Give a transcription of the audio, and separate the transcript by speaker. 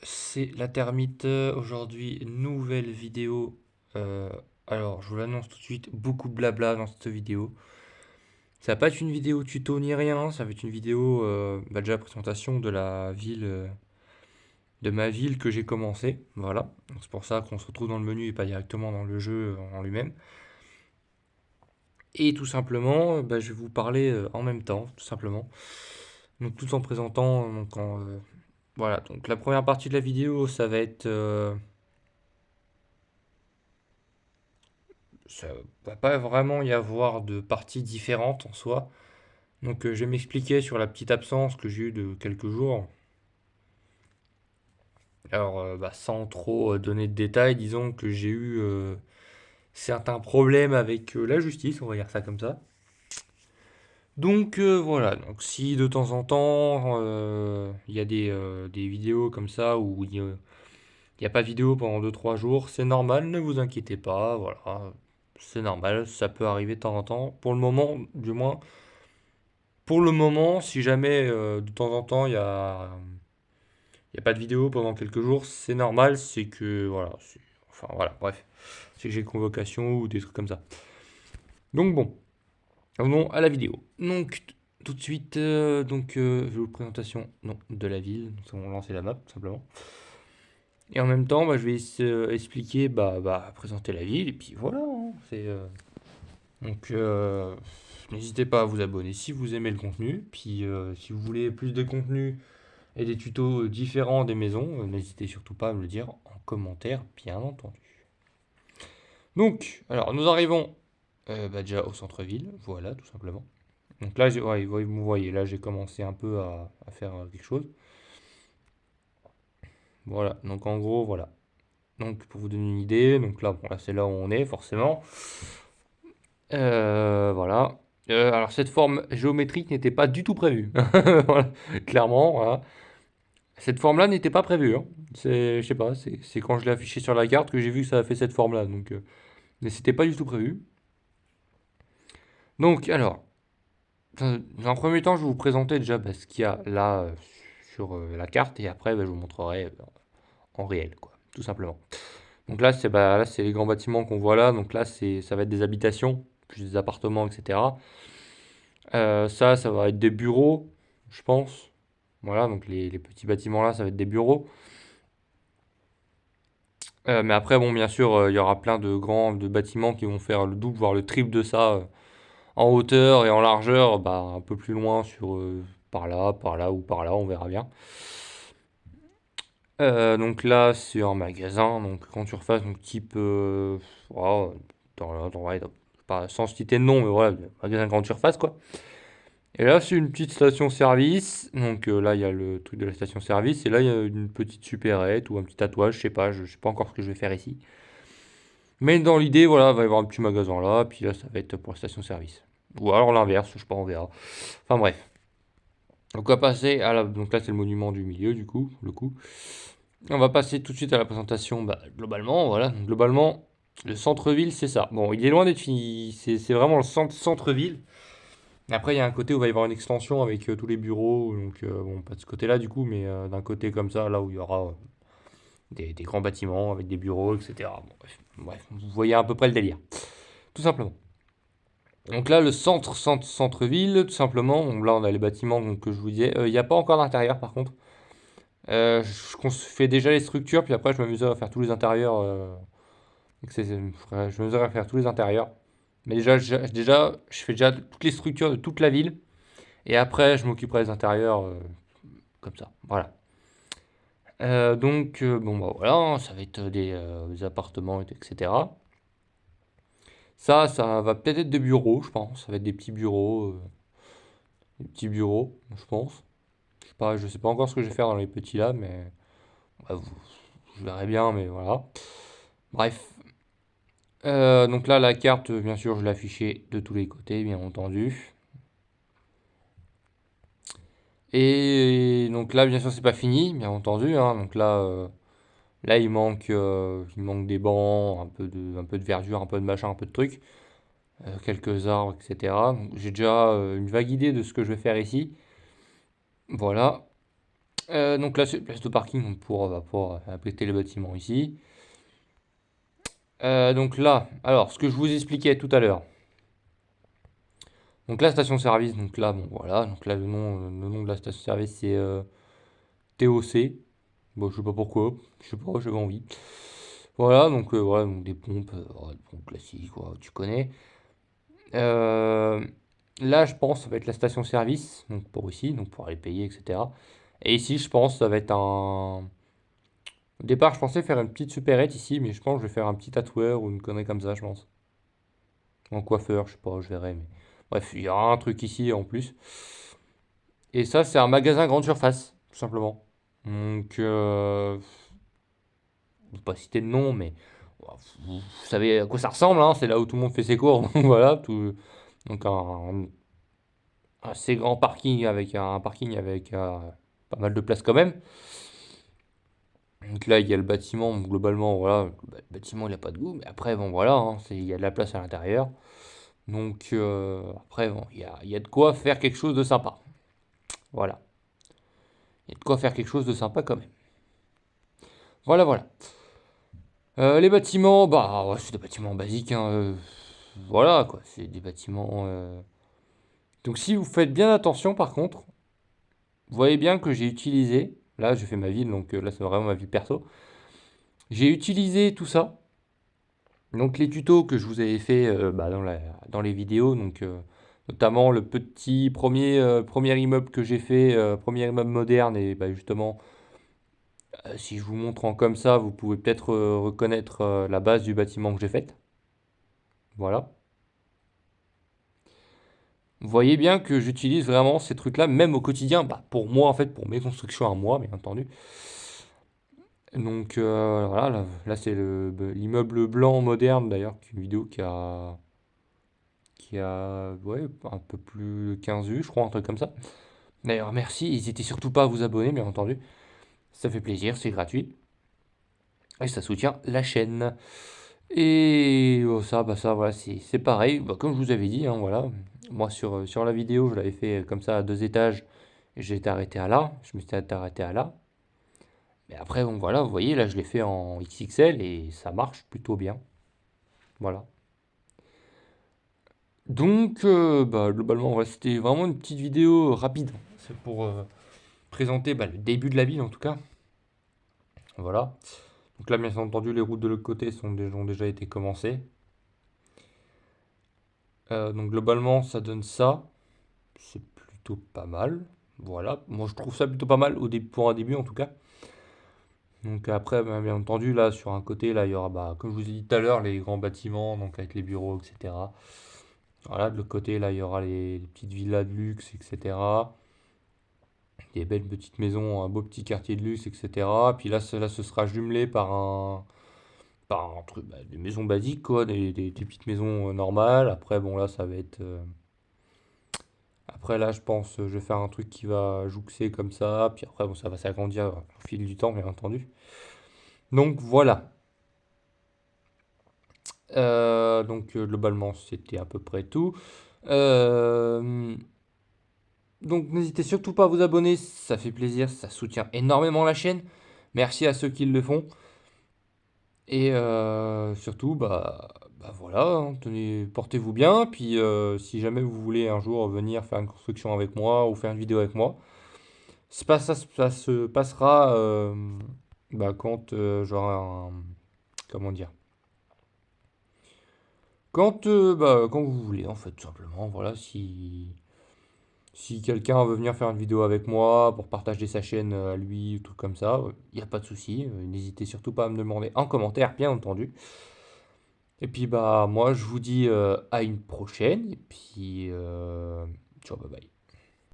Speaker 1: c'est la termite. Aujourd'hui, nouvelle vidéo. Euh, alors, je vous l'annonce tout de suite, beaucoup de blabla dans cette vidéo. Ça va pas être une vidéo tuto ni rien, ça va être une vidéo déjà présentation de la ville, de ma ville que j'ai commencé. Voilà, donc c'est pour ça qu'on se retrouve dans le menu et pas directement dans le jeu en lui-même. Et tout simplement, je vais vous parler en même temps, tout simplement. Donc tout en présentant, voilà. Donc la première partie de la vidéo, ça va être ça va pas vraiment y avoir de parties différentes en soi. Donc je vais m'expliquer sur la petite absence que j'ai eue de quelques jours. Alors sans trop donner de détails, disons que j'ai eu certains problèmes avec la justice, on va dire ça comme ça. Donc voilà, donc si de temps en temps il y a des vidéos comme ça où il n'y a pas de vidéo pendant 2 3 jours, c'est normal, ne vous inquiétez pas, voilà, c'est normal, ça peut arriver de temps en temps. Pour le moment, du moins, pour le moment, si jamais de temps en temps il y a pas de vidéo pendant quelques jours, c'est normal, c'est que voilà, enfin voilà, bref, c'est que j'ai convocation ou des trucs comme ça. Donc bon, revenons à la vidéo. Donc tout de suite, je vais vous présentation non, de la ville, nous allons lancer la map tout simplement. Et en même temps, je vais expliquer, présenter la ville, et puis voilà, hein, donc n'hésitez pas à vous abonner si vous aimez le contenu, puis si vous voulez plus de contenu et des tutos différents des maisons, n'hésitez surtout pas à me le dire en commentaire, bien entendu. Donc, alors nous arrivons déjà au centre-ville, voilà, tout simplement. Donc là, ouais, vous voyez, là j'ai commencé un peu à faire quelque chose. Voilà, donc en gros, voilà. Donc pour vous donner une idée, donc là, bon, là c'est là où on est, forcément. Voilà. Alors cette forme géométrique n'était pas du tout prévue. Voilà, clairement, voilà. Cette forme-là n'était pas prévue, hein. Je sais pas, c'est quand je l'ai affiché sur la carte que j'ai vu que ça a fait cette forme-là. Donc, mais c'était pas du tout prévu. Donc, alors, dans un premier temps, je vais vous présenter déjà ce qu'il y a là sur la carte et après, je vous montrerai en réel, quoi, tout simplement. Donc là, c'est les grands bâtiments qu'on voit là. Donc là, ça va être des habitations, plus des appartements, etc. Ça va être des bureaux, je pense. Voilà, donc les petits bâtiments là, ça va être des bureaux. Mais après, bon, bien sûr, il y aura plein de bâtiments qui vont faire le double, voire le triple de ça en hauteur et en largeur, un peu plus loin par là ou par là, on verra bien. Donc là, c'est un magasin, donc grande surface, donc type, voilà, ouais, pas sans citer de nom, mais voilà, magasin grande surface quoi. Et là, c'est une petite station-service. Donc là, il y a le truc de la station-service. Et là, il y a une petite supérette ou un petit tatouage. Je sais pas. Je sais pas encore ce que je vais faire ici. Mais dans l'idée, voilà, il va y avoir un petit magasin là. Puis là, ça va être pour la station-service. Ou alors l'inverse, je sais pas, on verra. Enfin bref. Donc on va passer à la... Donc là, c'est le monument du milieu, du coup, le coup. On va passer tout de suite à la présentation. Globalement, voilà. Donc, globalement, le centre-ville, c'est ça. Bon, il est loin d'être fini. C'est vraiment le centre-ville. Après, il y a un côté où il va y avoir une extension avec tous les bureaux, donc bon, pas de ce côté-là du coup, mais d'un côté comme ça, là où il y aura des grands bâtiments avec des bureaux, etc. Bon, bref, vous voyez à peu près le délire, tout simplement. Donc là, le centre-ville, tout simplement. Donc là, on a les bâtiments donc, que je vous disais. Il n'y a pas encore d'intérieur, par contre. Je fais déjà les structures, puis après, je m'amuserai à faire tous les intérieurs. Je m'amuserai à faire tous les intérieurs. Mais je fais déjà toutes les structures de toute la ville. Et après, je m'occuperai des intérieurs comme ça. Voilà. Voilà, hein, ça va être des appartements, etc. Ça va peut-être être des bureaux, je pense. Ça va être des petits bureaux, je pense. Je sais pas encore ce que je vais faire dans les petits là, mais je verrai bien, mais voilà. Bref. Donc là, la carte, bien sûr, je l'ai affichée de tous les côtés, bien entendu. Et donc là, bien sûr, c'est pas fini, bien entendu, hein. Donc là, il manque des bancs, un peu de verdure, un peu de machin, un peu de trucs, quelques arbres, etc. Donc, j'ai déjà une vague idée de ce que je vais faire ici. Voilà. Donc là, c'est une place de parking donc pour abriter les bâtiments ici. Donc là, alors, ce que je vous expliquais tout à l'heure. Donc la station-service, donc là, bon voilà, donc là le nom de la station-service c'est TOC. Bon, je sais pas pourquoi, je sais pas, j'avais envie. Voilà, donc des pompes, voilà, des pompes classiques, quoi, tu connais. Euh, Là, je pense, ça va être la station-service, donc pour ici, donc pour aller payer, etc. Et ici, je pense, ça va être un. Au départ, je pensais faire une petite supérette ici, mais je pense que je vais faire un petit tatoueur ou une connerie comme ça, je pense. En coiffeur, je sais pas, je verrai, mais. Bref, il y aura un truc ici en plus. Et ça, c'est un magasin grande surface, tout simplement. Donc, je vais pas citer de nom, mais vous savez à quoi ça ressemble, hein, c'est là où tout le monde fait ses cours. Donc voilà, donc un assez grand parking avec pas mal de place quand même. Donc là, il y a le bâtiment, donc globalement, voilà, le bâtiment il a pas de goût, mais après, bon voilà, hein, il y a de la place à l'intérieur. Donc après, bon, il y a de quoi faire quelque chose de sympa. Voilà, il y a de quoi faire quelque chose de sympa quand même. Voilà, voilà. Les bâtiments, bah ouais, c'est des bâtiments basiques, hein, voilà quoi, c'est des bâtiments. Donc si vous faites bien attention par contre, vous voyez bien que j'ai utilisé, là je fais ma ville, donc là c'est vraiment ma ville perso, j'ai utilisé tout ça, donc les tutos que je vous avais fait bah, dans les vidéos, donc notamment le petit premier immeuble que j'ai fait, premier immeuble moderne, et bah, justement, si je vous montre en comme ça, vous pouvez peut-être reconnaître la base du bâtiment que j'ai faite. Voilà. Vous voyez bien que j'utilise vraiment ces trucs-là, même au quotidien, bah, pour moi, en fait, pour mes constructions à moi, bien entendu. Donc voilà, là, c'est l'immeuble blanc moderne, d'ailleurs, qui est une vidéo qui a ouais, un peu plus de 15 vues, je crois, un truc comme ça. D'ailleurs, merci, n'hésitez surtout pas à vous abonner, bien entendu. Ça fait plaisir, c'est gratuit. Et ça soutient la chaîne. Et ça, voilà, c'est pareil. Bah, comme je vous avais dit, hein, voilà. Moi, sur la vidéo, je l'avais fait comme ça à 2 étages. Et j'ai été arrêté à là. Je me suis arrêté à là. Mais après, bon, voilà, vous voyez, là, je l'ai fait en XXL et ça marche plutôt bien. Voilà. Donc, bah, globalement, ouais, c'était vraiment une petite vidéo rapide. C'est pour présenter bah, le début de la ville, en tout cas. Voilà. Donc là, bien entendu, les routes de l'autre côté ont déjà été commencées. Donc globalement, ça donne ça. C'est plutôt pas mal. Voilà. Moi, je trouve ça plutôt pas mal pour un début, en tout cas. Donc après, bien entendu, là, sur un côté, là, il y aura, bah, comme je vous ai dit tout à l'heure, les grands bâtiments, donc avec les bureaux, etc. Voilà, de l'autre côté, là, il y aura les petites villas de luxe, etc. Des belles petites maisons, un beau petit quartier de luxe, etc. Puis là, ce sera jumelé par un truc, bah, des maisons basiques, quoi, des petites maisons normales. Après, bon, là, ça va être. Après, là, je pense, je vais faire un truc qui va jouxer comme ça. Puis après, bon, ça va s'agrandir au fil du temps, bien entendu. Donc, voilà. Donc, globalement, c'était à peu près tout. Euh, donc, n'hésitez surtout pas à vous abonner, ça fait plaisir, ça soutient énormément la chaîne. Merci à ceux qui le font. Et surtout, bah voilà, hein, portez-vous bien. Puis si jamais vous voulez un jour venir faire une construction avec moi ou faire une vidéo avec moi, ça se passera bah, quand j'aurai un. Comment dire? Quand vous voulez, en fait, tout simplement. Voilà, si quelqu'un veut venir faire une vidéo avec moi pour partager sa chaîne à lui ou tout comme ça, il n'y a pas de souci. N'hésitez surtout pas à me demander en commentaire, bien entendu. Et puis bah moi je vous dis à une prochaine et puis ciao bye bye.